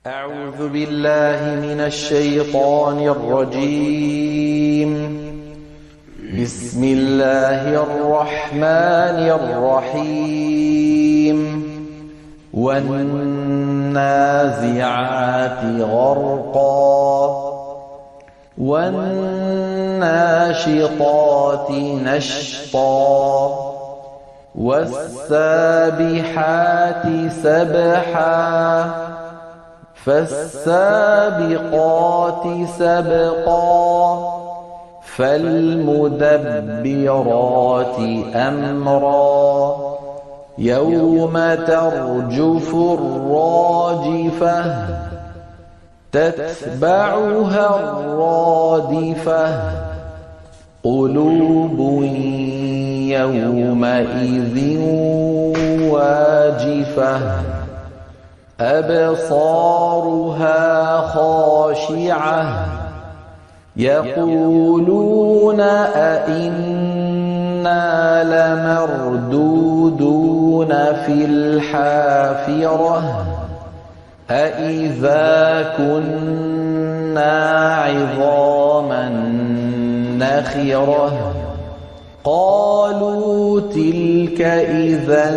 أعوذ بالله من الشيطان الرجيم. بسم الله الرحمن الرحيم. والنازعات غرقا والناشطات نشطا والسابحات سبحا فالسابقات سبقا فالمدبرات أمرا يوم ترجف الراجفة تتبعها الرادفة قلوب يومئذ واجفة أبصارها خاشعة يقولون أئنا لمردودون في الحافرة أئذا كنا عظاما نخرة قالوا تلك إذا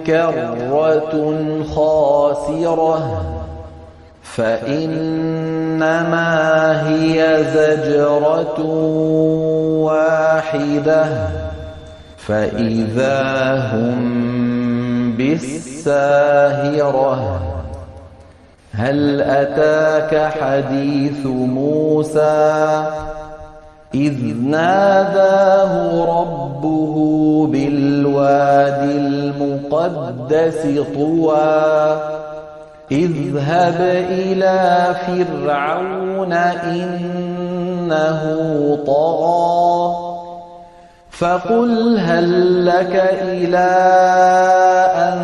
كرة خاسرة فإنما هي زجرة واحدة فإذا هم بالساهرة هل أتاك حديث موسى إذ ناداه ربه بالواد المقدس طوى اذهب إلى فرعون إنه طغى فقل هل لك إلى أن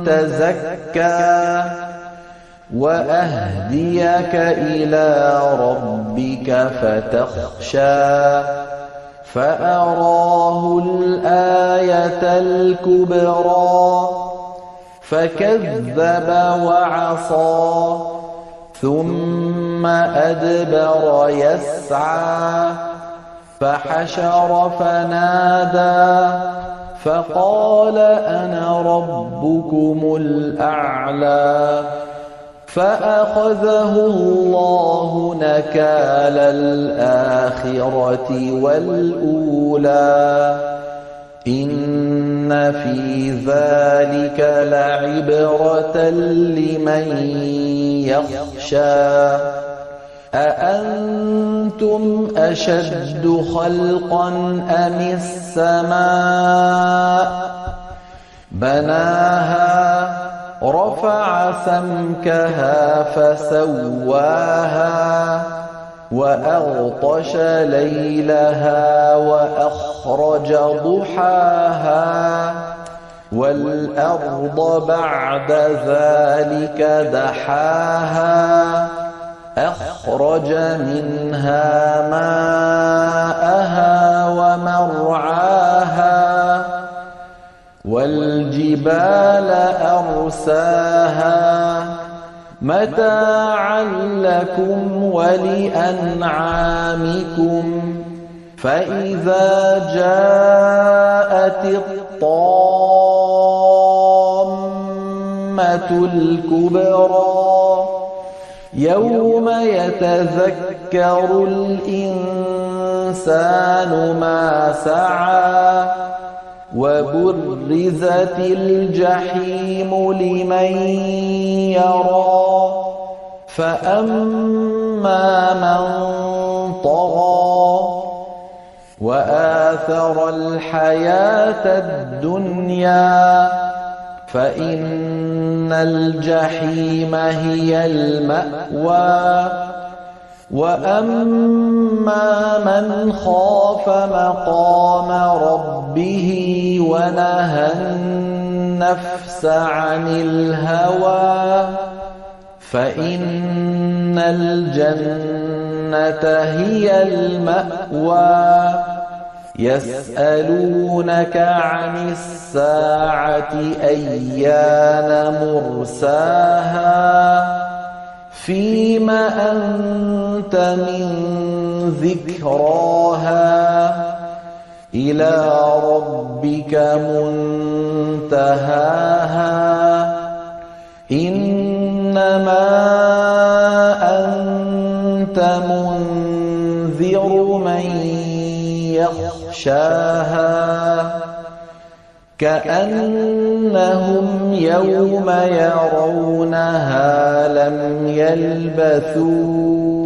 تزكى وأهديك إلى ربك فتخشى فأراه الآية الكبرى فكذب وعصى ثم أدبر يسعى فحشر فنادى فقال أنا ربكم الأعلى فأخذه الله نكال الآخرة والأولى إن في ذلك لعبرة لمن يخشى أأنتم أشد خلقا أم السماء بناها رفع سمكها فسواها وأغطش ليلها وأخرج ضحاها والأرض بعد ذلك دحاها أخرج منها ماءها ومرعاها والجبال أرساها متاعا لكم ولأنعامكم فإذا جاءت الطامة الكبرى يوم يتذكر الإنسان ما سعى وبرزت الجحيم لمن يرى فأما من طغى وآثر الحياة الدنيا فإن الجحيم هي المأوى وأما من خاف مقام ربه ونهى النفس عن الهوى فإن الجنة هي المأوى يسألونك عن الساعة أيان مرساها فيم أنت من ذكراها إلى ربك منتهاها إنما أنت منذر من يخشاها كأنهم يوم يرونها لم يلبثوا